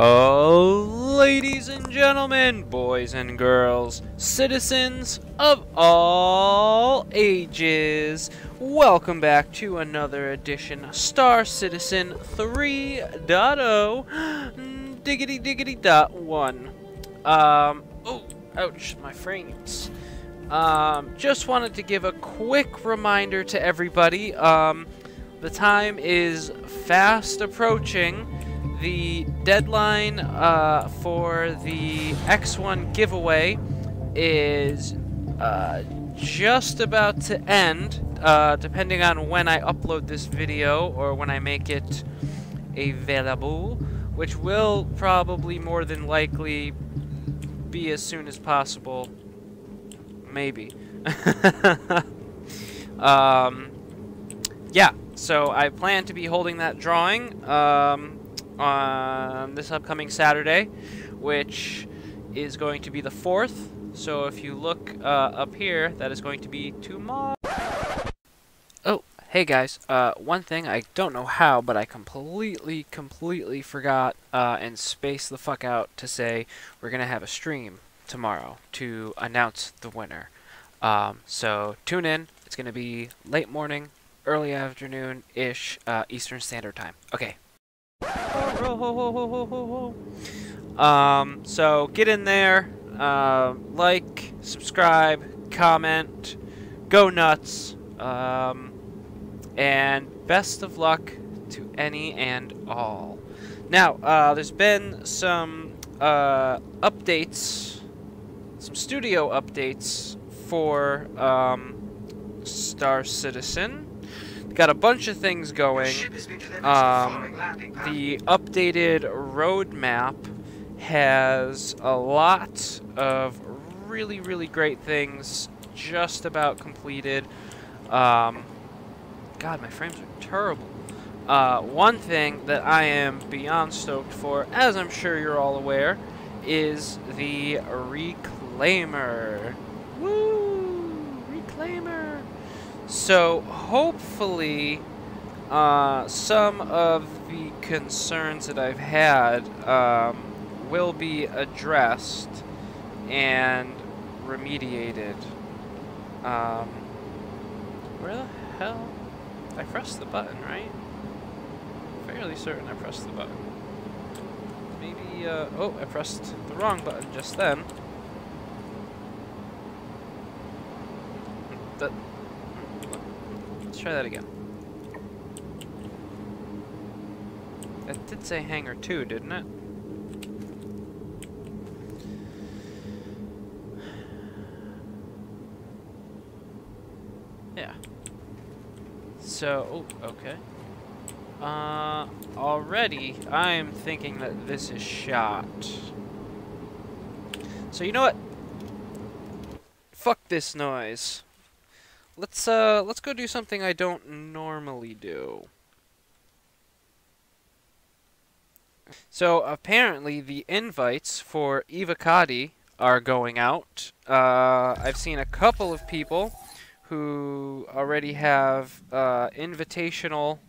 Oh, ladies and gentlemen, boys and girls, citizens of all ages, welcome back to another edition of Star Citizen 3.0 diggity diggity dot 1. Oh, ouch, my frames. Just wanted to give a quick reminder to everybody. The time is fast approaching. The deadline for the X1 giveaway is just about to end, depending on when I upload this video or when I make it available, which will probably more than likely be as soon as possible. Maybe. Yeah, so I plan to be holding that drawing on this upcoming Saturday, which is going to be the 4th. So if you look up here, that is going to be tomorrow. Oh, hey guys, one thing, I don't know how, but I completely forgot and spaced the fuck out to say we're gonna have a stream tomorrow to announce the winner. So tune in. It's gonna be late morning, early afternoon-ish, Eastern Standard Time. Okay. So get in there, like, subscribe, comment, go nuts, and best of luck to any and all. Now, there's been some updates, some studio updates for Star Citizen. Got a bunch of things going. The updated roadmap has a lot of really great things just about completed. God, my frames are terrible. One thing that I am beyond stoked for, as I'm sure you're all aware, is the Reclaimer. Woo! Reclaimer! So, hopefully, some of the concerns that I've had will be addressed and remediated. Where the hell? I pressed the button, right? Fairly certain I pressed the button. Maybe, oh, I pressed the wrong button just then. Let's try that again. That did say Hangar 2, didn't it? Yeah. So, oh, okay. Already, I'm thinking that this is shot. So, you know what? Fuck this noise. Let's go do something I don't normally do. So apparently the invites for Evocati are going out. I've seen a couple of people who already have invitational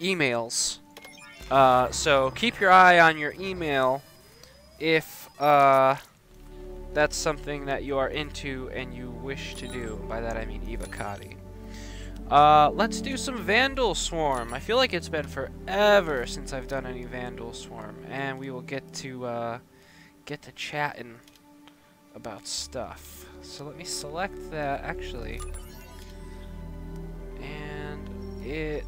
emails. So keep your eye on your email if that's something that you are into and you wish to do. By that I mean Evocati. Let's do some Vandal Swarm. I feel like it's been forever since I've done any Vandal Swarm, and we will get to chatting about stuff. So let me select that actually, and is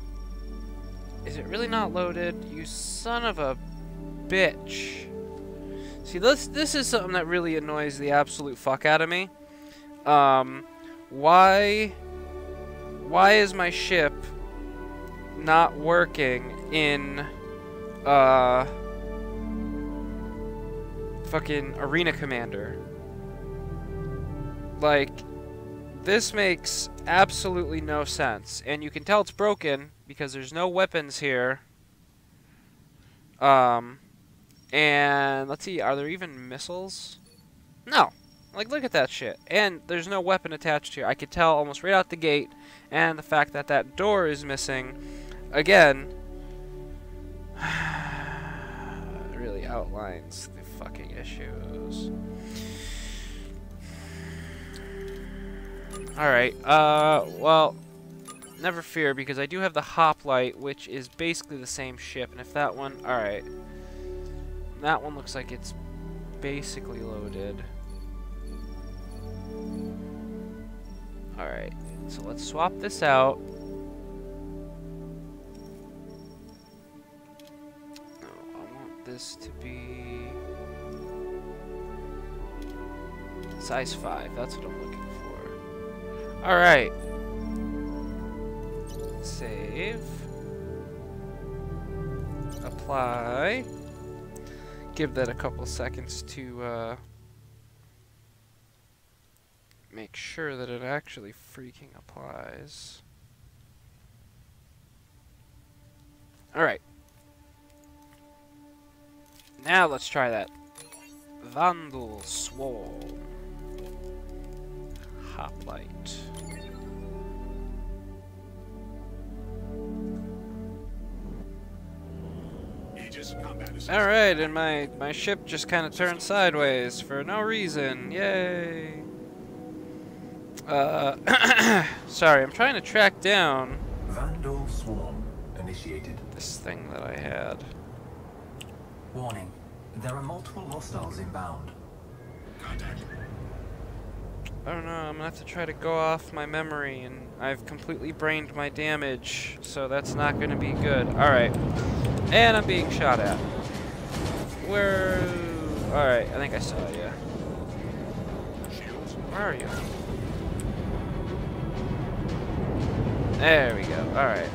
it really not loaded? You son of a bitch. See, this is something that really annoys the absolute fuck out of me. Why is my ship not working in fucking Arena Commander? Like, this makes absolutely no sense, and you can tell it's broken because there's no weapons here. And let's see, are there even missiles? No. Like, look at that shit. And there's no weapon attached here. I could tell almost right out the gate. And the fact that that door is missing. Again, really outlines the fucking issues. Alright, well, never fear, because I do have the hoplite, which is basically the same ship, and if that one, alright. That one looks like it's basically loaded. Alright, so let's swap this out. No, I want this to be size 5, that's what I'm looking for. Alright. Save. Apply. Give that a couple seconds to make sure that it actually freaking applies. Alright. Now let's try that. Vandal Swarm. Hoplite. Alright, and my ship just kind of turned sideways for no reason. Yay! Sorry, I'm trying to track down Vandal Swarm initiated. This thing that I had. Warning. There are multiple hostiles inbound. Contact. I don't know, I'm gonna have to try to go off my memory, and I've completely brained my damage, so that's not gonna be good. Alright. And I'm being shot at. Where... Alright, I think I saw you. Where are you? There we go. Alright.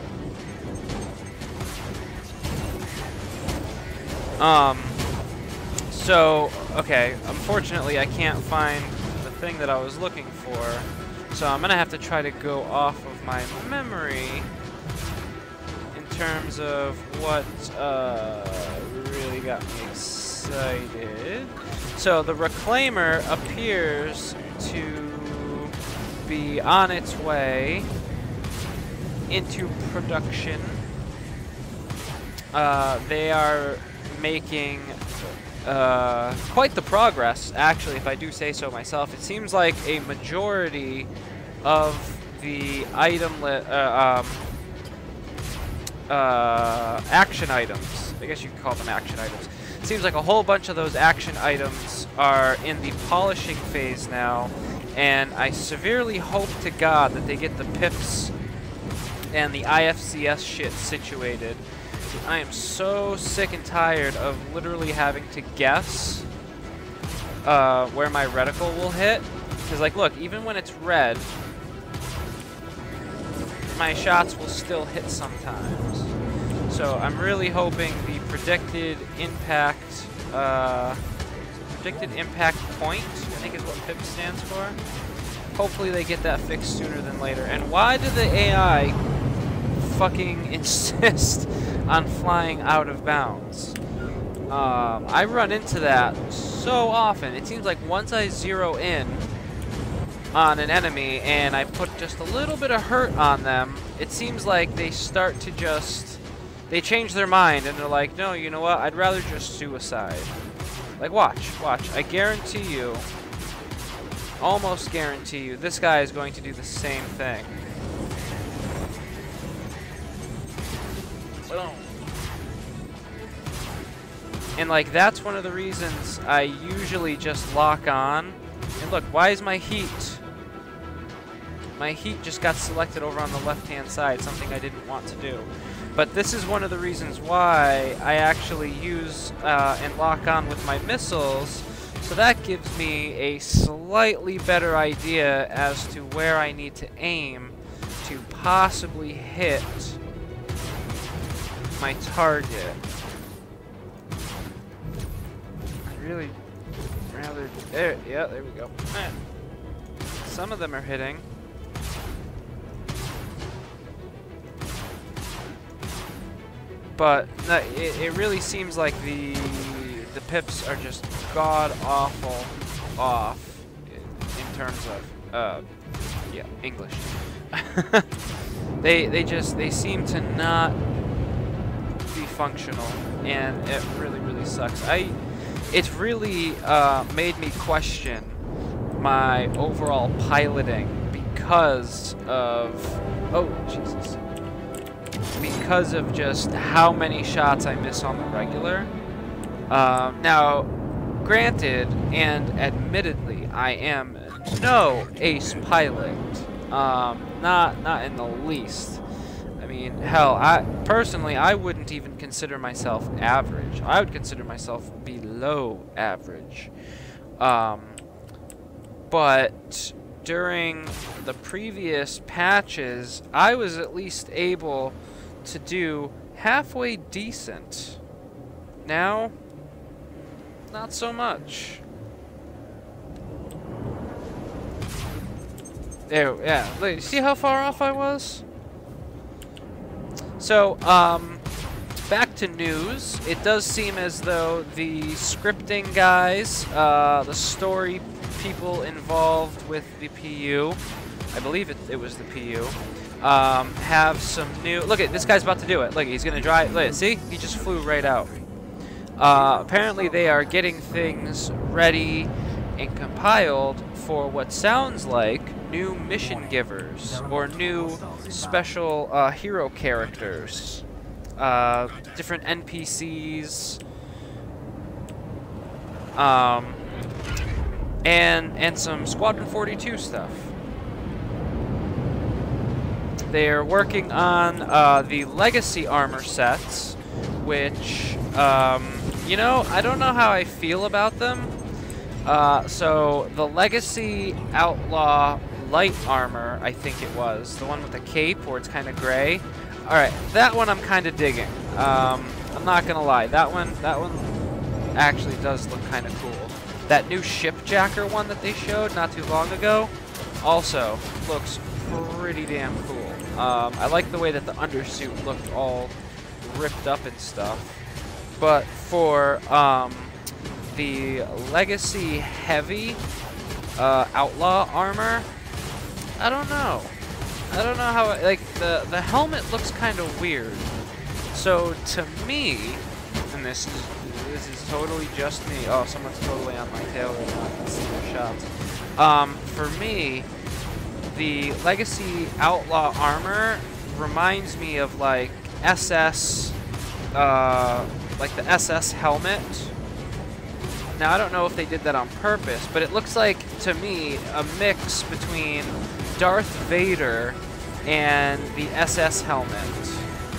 So, okay, unfortunately I can't find the thing that I was looking for, so I'm gonna have to try to go off of my memory in terms of what really got me excited. So the Reclaimer appears to be on its way into production. They are making quite the progress, actually, if I do say so myself. It seems like a majority of the item action items, I guess you could call them action items. It seems like a whole bunch of those action items are in the polishing phase now, and I severely hope to God that they get the pips and the IFCS shit situated. I am so sick and tired of literally having to guess where my reticle will hit. Because, like, look, even when it's red, my shots will still hit sometimes. So I'm really hoping the predicted impact point, I think is what PIP stands for. Hopefully they get that fixed sooner than later. And why do the AI fucking insist on flying out of bounds? I run into that so often. It seems like once I zero in on an enemy and I put just a little bit of hurt on them, it seems like they start to just, they change their mind and they're like, no, you know what, I'd rather just suicide. Like, watch, I guarantee you, almost guarantee you, this guy is going to do the same thing. Boom. And like, that's one of the reasons I usually just lock on. And look, why is my heat? My heat just got selected over on the left-hand side, something I didn't want to do. But this is one of the reasons why I actually use and lock on with my missiles. So that gives me a slightly better idea as to where I need to aim to possibly hit my target. I really rather, yeah, there we go. Some of them are hitting. But it really seems like the pips are just god awful off in terms of yeah, English. they seem to not be functional, and it really, really sucks. It's really made me question my overall piloting because of, oh Jesus, because of just how many shots I miss on the regular. Now, granted, and admittedly, I am no ace pilot. Not in the least. I mean, hell, personally, I wouldn't even consider myself average. I would consider myself below average. But during the previous patches, I was at least able to do halfway decent. Now, not so much. There, yeah. Look, see how far off I was? So, back to news. It does seem as though the scripting guys, the story people involved with the PU, I believe it was the PU, have some new... Look, this guy's about to do it. Look, he's going to drive... Look, see? He just flew right out. Apparently they are getting things ready and compiled for what sounds like new mission givers or new special hero characters, different NPCs, and some Squadron 42 stuff. They're working on the Legacy armor sets, which, you know, I don't know how I feel about them. So the Legacy Outlaw light armor, I think it was, the one with the cape where it's kind of gray. Alright, that one I'm kind of digging. I'm not gonna lie, that one actually does look kind of cool. That new shipjacker one that they showed not too long ago also looks pretty damn cool. I like the way that the undersuit looked all ripped up and stuff. But for the Legacy Heavy Outlaw armor, I don't know. I don't know how, like, the helmet looks kind of weird. So to me, and this is totally just me. Oh, someone's totally on my tail right now. I can see their shots. For me, the Legacy Outlaw armor reminds me of like SS, like the SS helmet. Now I don't know if they did that on purpose, but it looks like to me a mix between Darth Vader and the SS helmet,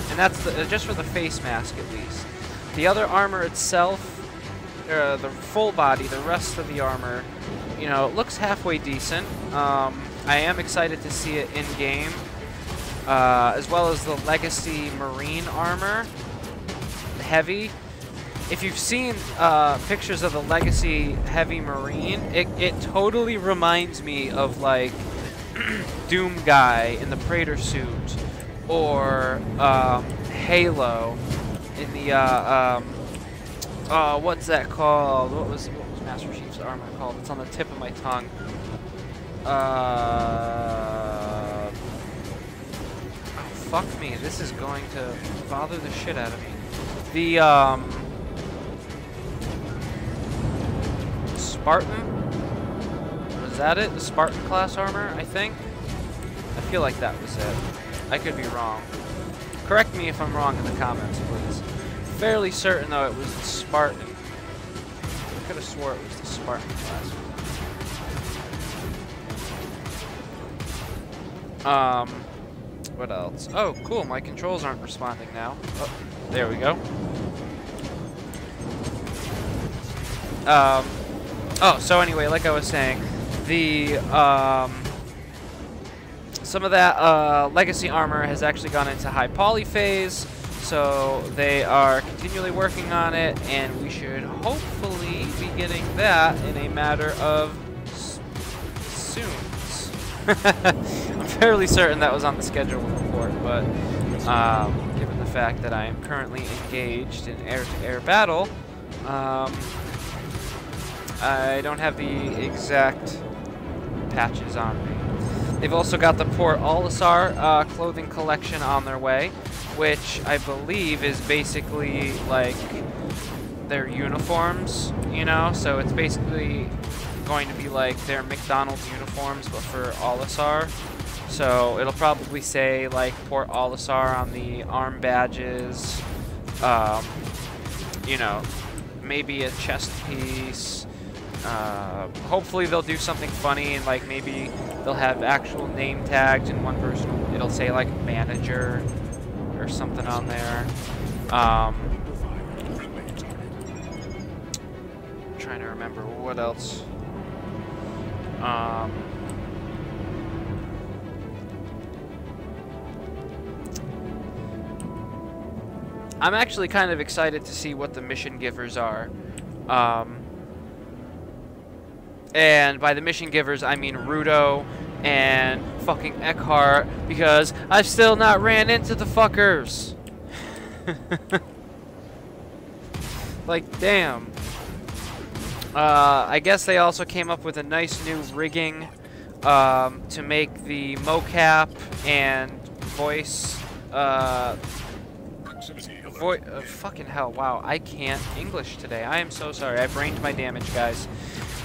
and that's just for the face mask at least. The other armor itself, the full body, the rest of the armor, you know, it looks halfway decent. I am excited to see it in game, as well as the Legacy Marine armor, the Heavy. If you've seen pictures of the Legacy Heavy Marine, it totally reminds me of like Doom guy in the Praetor suit, or Halo in the what's that called? What was Master Chief's armor called? It's on the tip of my tongue. Oh, fuck me. This is going to bother the shit out of me. The Spartan? Was that it? The Spartan class armor, I think? I feel like that was it. I could be wrong. Correct me if I'm wrong in the comments, please. Fairly certain, though, it was the Spartan. I could have swore it was the Spartan class. What else? Oh, cool, my controls aren't responding now. Oh, there we go. Oh, so anyway, like I was saying, the, some of that, Legacy armor has actually gone into high poly phase, so they are continually working on it, and we should hopefully be getting that in a matter of soons. I'm fairly certain that was on the schedule report, but, given the fact that I am currently engaged in air-to-air battle, I don't have the exact patches on me. They've also got the Port Olisar clothing collection on their way, which I believe is basically like their uniforms, you know? So it's basically going to be like their McDonald's uniforms, but for Olisar. So it'll probably say like Port Olisar on the arm badges, you know, maybe a chest piece. Hopefully they'll do something funny and like maybe they'll have actual name tags, and one person, it'll say like manager or something on there. Trying to remember what else. I'm actually kind of excited to see what the mission givers are. And by the mission givers, I mean Rudo and fucking Eckhart, because I've still not ran into the fuckers. Like, damn. I guess they also came up with a nice new rigging to make the mocap and voice fucking hell, wow, I can't English today. I am so sorry. I brained my damage, guys.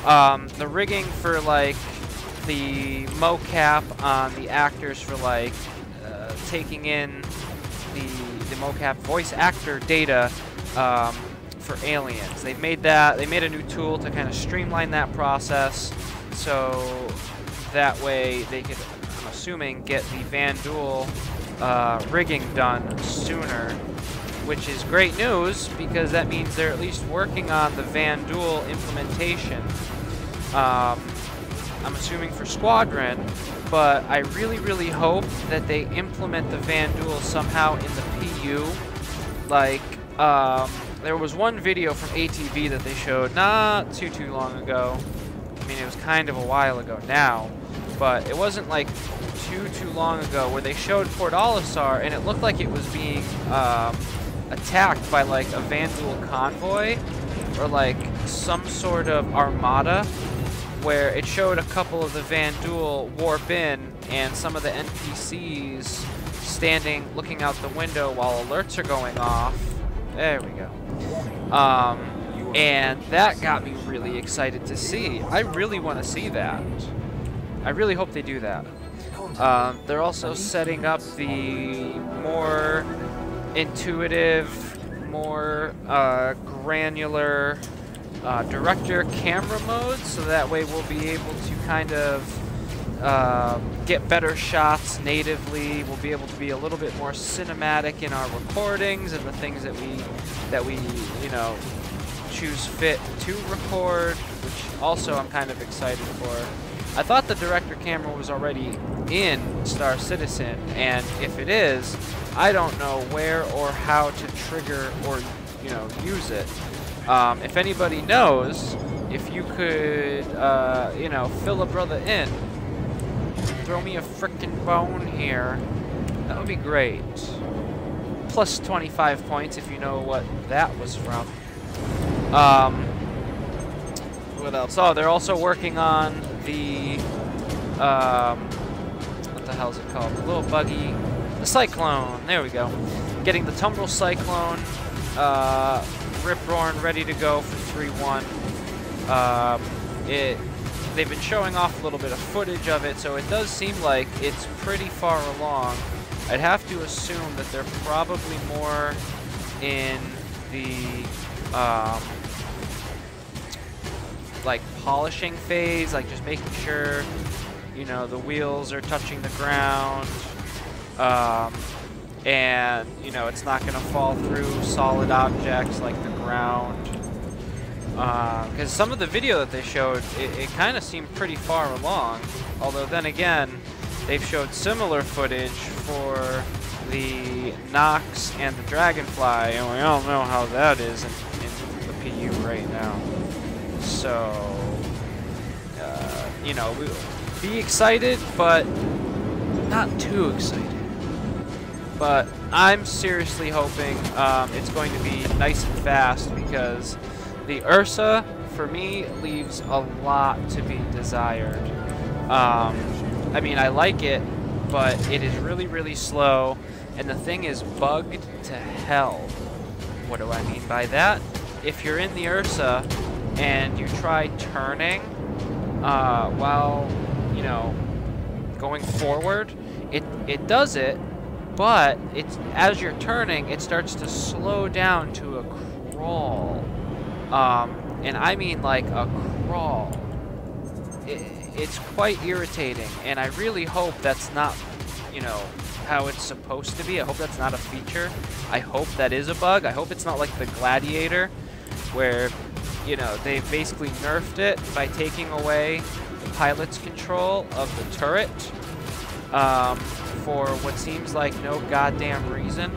The rigging for like the mocap on the actors for like taking in the mocap voice actor data for aliens. They made a new tool to kind of streamline that process, so that way they could, I'm assuming, get the Van Duel rigging done sooner, which is great news because that means they're at least working on the Van Duel implementation. I'm assuming for Squadron, but I really, really hope that they implement the Van Duel somehow in the PU. Like, there was one video from ATV that they showed not too long ago. I mean, it was kind of a while ago now, but it wasn't like too long ago, where they showed Port Olisar and it looked like it was being attacked by like a Van Duel convoy or like some sort of armada, where it showed a couple of the Van Duel warp in and some of the NPCs standing looking out the window while alerts are going off. There we go. And that got me really excited to see. I really want to see that. I really hope they do that. They're also setting up the more intuitive, more granular director camera mode, so that way we'll be able to kind of get better shots natively. We'll be able to be a little bit more cinematic in our recordings and the things that we you know, choose fit to record, which also I'm kind of excited for. I thought the director camera was already in Star Citizen, and if it is, I don't know where or how to trigger or, you know, use it. If anybody knows, if you could, you know, fill a brother in, throw me a frickin' bone here, that would be great. Plus 25 points if you know what that was from. What else? Oh, they're also working on the, what the hell is it called? The little buggy. The Cyclone. There we go. Getting the Tumbril Cyclone, Ripborn ready to go for 3-1. They've been showing off a little bit of footage of it, so it does seem like it's pretty far along. I'd have to assume that they're probably more in the like polishing phase, like just making sure, you know, the wheels are touching the ground, and you know, it's not going to fall through solid objects like the ground. Because some of the video that they showed, it kind of seemed pretty far along. Although then again, they've showed similar footage for the Nox and the Dragonfly, and we all know how that is in the PU right now. So, you know, be excited, but not too excited. But I'm seriously hoping it's going to be nice and fast, because the Ursa, for me, leaves a lot to be desired. I mean, I like it, but it is really, really slow. and the thing is bugged to hell. What do I mean by that? If you're in the Ursa and you try turning while, you know, going forward, it does it, but it's as you're turning, it starts to slow down to a crawl. And I mean like a crawl. It's quite irritating, and I really hope that's not, you know, how it's supposed to be. I hope that's not a feature. I hope that is a bug. I hope it's not like the Gladiator, where, you know, they basically nerfed it by taking away the pilot's control of the turret for what seems like no goddamn reason.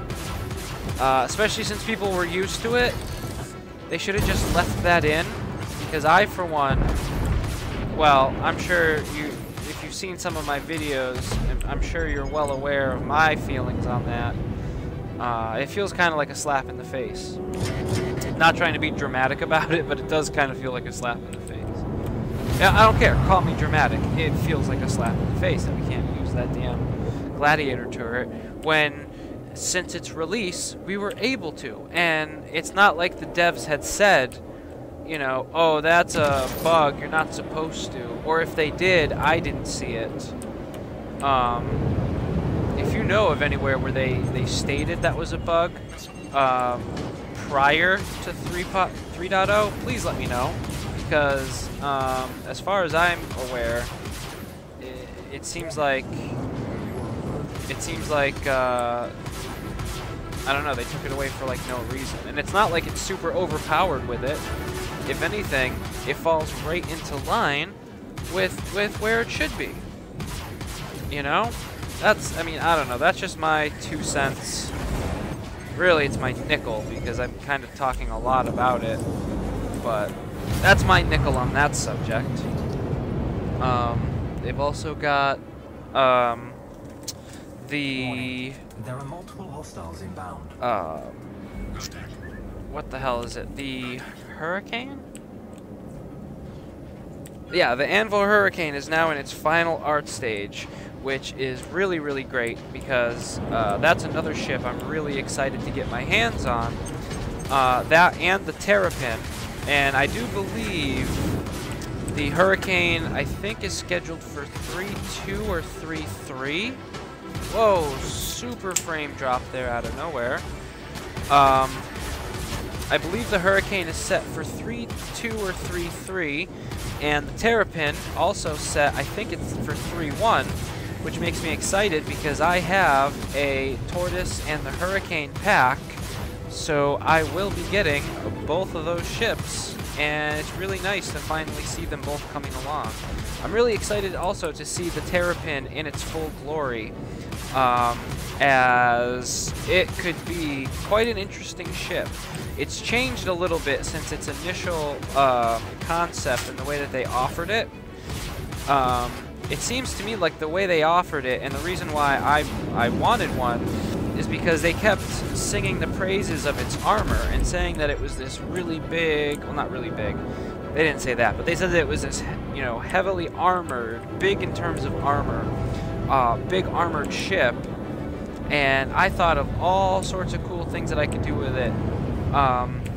Especially since people were used to it. They should have just left that in, because I, for one, well, I'm sure if you've seen some of my videos, I'm sure you're well aware of my feelings on that. It feels kind of like a slap in the face. Not trying to be dramatic about it, but it does kind of feel like a slap in the face. Yeah, I don't care. Call me dramatic. It feels like a slap in the face that we can't use that damn Gladiator turret when, since its release, we were able to. And it's not like the devs had said, you know, oh, that's a bug, you're not supposed to. Or if they did, I didn't see it. If you know of anywhere where they stated that was a bug prior to 3.0, please let me know. Because as far as I'm aware, it seems like I don't know, they took it away for like no reason. And it's not like it's super overpowered with it. If anything, it falls right into line with where it should be. You know? That's, I mean, I don't know, that's just my 2 cents. Really, it's my nickel, because I'm kind of talking a lot about it. But that's my nickel on that subject. They've also got, There are multiple hostiles inbound. What the hell is it? The Hurricane? Yeah, the Anvil Hurricane is now in its final art stage, which is really, really great, because that's another ship I'm really excited to get my hands on. That and the Terrapin. And I do believe the Hurricane, I think, is scheduled for 3.2 or 3.3. Whoa, super frame drop there out of nowhere. I believe the Hurricane is set for 3.2 or 3.3, and the Terrapin also set, I think it's for 3.1, which makes me excited because I have a Tortoise and the Hurricane pack, so I will be getting both of those ships, and it's really nice to finally see them both coming along. I'm really excited also to see the Terrapin in its full glory, as it could be quite an interesting ship. It's changed a little bit since its initial concept and the way that they offered it. It seems to me like the way they offered it, and the reason why I wanted one, is because they kept singing the praises of its armor and saying that it was this really big, well, not really big, they didn't say that, but they said that it was this, you know, heavily armored, big in terms of armor, big armored ship, and I thought of all sorts of cool things that I could do with it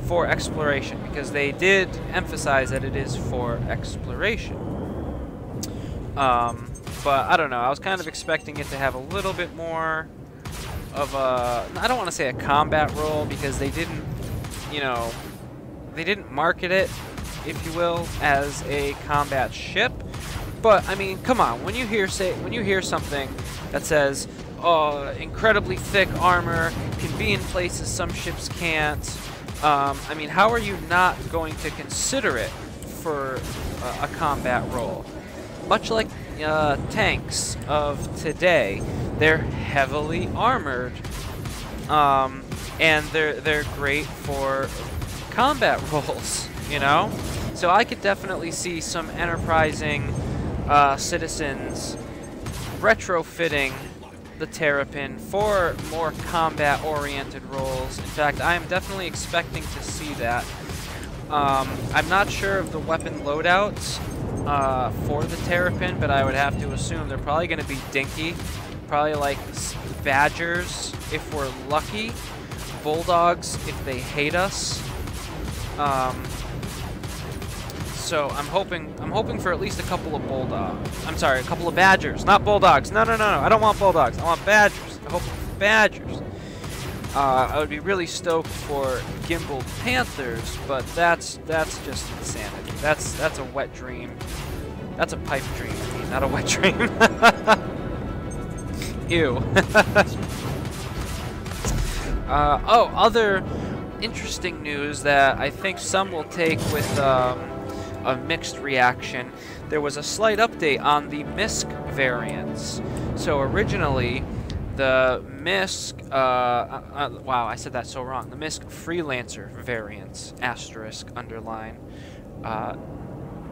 for exploration, because they did emphasize that it is for exploration. But I don't know, I was kind of expecting it to have a little bit more of a, I don't want to say a combat role, because they didn't, you know, they didn't market it, if you will, as a combat ship. But I mean, come on, when you hear something that says, oh, incredibly thick armor, can be in places some ships can't, I mean, how are you not going to consider it for a combat role? Much like tanks of today, they're heavily armored, and they're great for combat roles, you know? So I could definitely see some enterprising citizens retrofitting the Terrapin for more combat-oriented roles. In fact, I am definitely expecting to see that. I'm not sure of the weapon loadouts for the Terrapin, but I would have to assume they're probably going to be dinky. probably like badgers if we're lucky, bulldogs if they hate us. So I'm hoping for at least a couple of bulldogs. I'm sorry, a couple of badgers, not bulldogs. No. I don't want bulldogs. I want badgers. I hope for badgers. I would be really stoked for gimbaled panthers, but that's just insanity. That's a wet dream. That's a pipe dream, I mean, not a wet dream. Ew. Oh, other interesting news that I think some will take with a mixed reaction. There was a slight update on the MISC variants. So originally, the MISC, wow, I said that so wrong. The MISC Freelancer variants, asterisk, underline,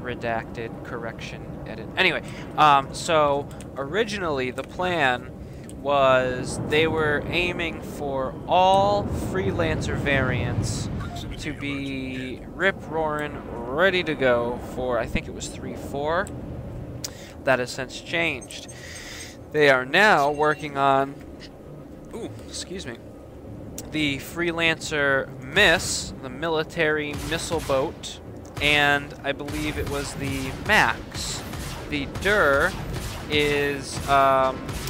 redacted, correction, edit. Anyway, so originally the plan was they were aiming for all Freelancer variants to be rip-roaring, ready to go for, I think it was 3.4. That has since changed. They are now working on, ooh, excuse me, the Freelancer MISS, the military missile boat, and I believe it was the MAX. The DUR is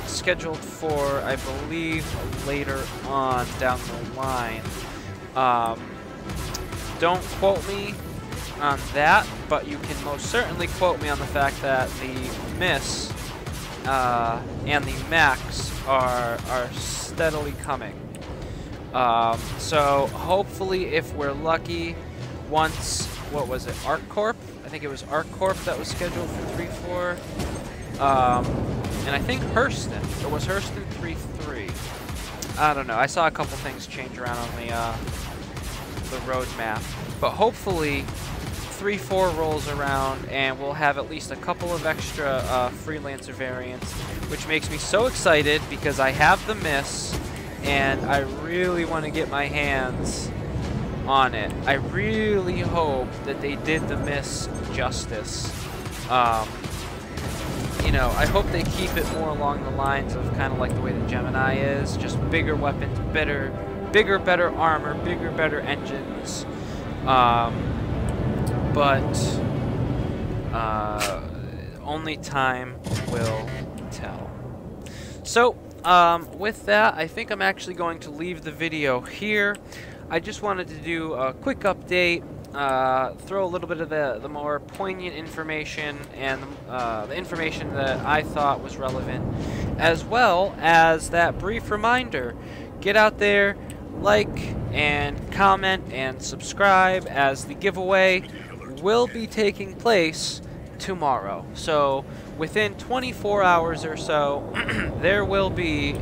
scheduled for, I believe, later on down the line. Don't quote me on that, but you can most certainly quote me on the fact that the MISS and the MAX are steadily coming. So hopefully, if we're lucky, once, what was it, ArcCorp? I think it was ArcCorp that was scheduled for 3.4. And I think Hurston, or was Hurston 3.3? I don't know. I saw a couple things change around on the roadmap. But hopefully 3.4 rolls around and we'll have at least a couple of extra Freelancer variants, which makes me so excited because I have the MISS and I really want to get my hands on it. I really hope that they did the MISS justice. You know, I hope they keep it more along the lines of kind of like the way the Gemini is, just bigger weapons, bigger, better armor, bigger, better engines. But only time will tell. So, with that, I think I'm actually going to leave the video here. I just wanted to do a quick update, throw a little bit of the more poignant information and the information that I thought was relevant, as well as that brief reminder. Get out there, like and comment and subscribe, as the giveaway will be taking place tomorrow. So within 24 hours or so, there will be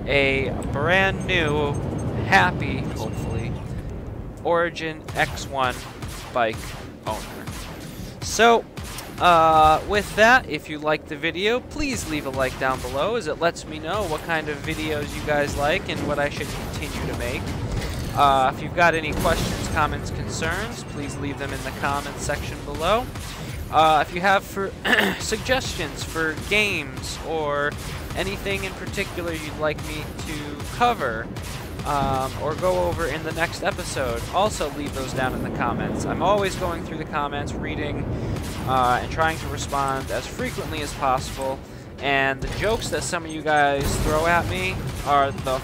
a brand new, happy, hopefully, Origin X1 bike owner. So with that, if you liked the video, please leave a like down below, as it lets me know what kind of videos you guys like and what I should continue to make. If you've got any questions, comments, concerns, please leave them in the comments section below. If you have suggestions for games or anything in particular you'd like me to cover or go over in the next episode, also leave those down in the comments. I'm always going through the comments, reading, and trying to respond as frequently as possible. And the jokes that some of you guys throw at me are the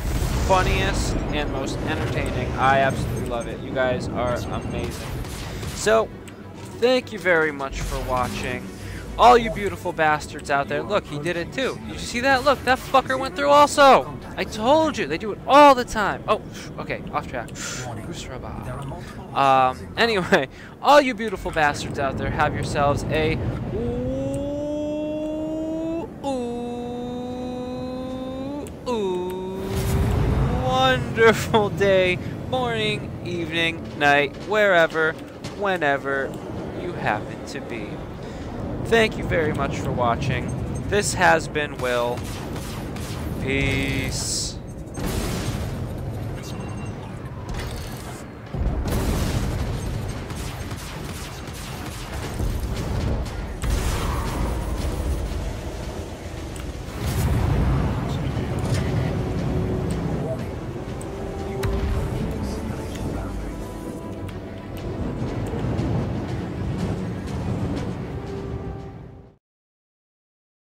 funniest and most entertaining. I absolutely love it. You guys are amazing. So, thank you very much for watching. All you beautiful bastards out there. Look, he did it too. Did you see that? Look, that fucker went through also. I told you, they do it all the time. Oh, okay, off track. Anyway, all you beautiful bastards out there, have yourselves a wonderful day, morning, evening, night, wherever, whenever you happen to be. Thank you very much for watching. This has been Will. Peace.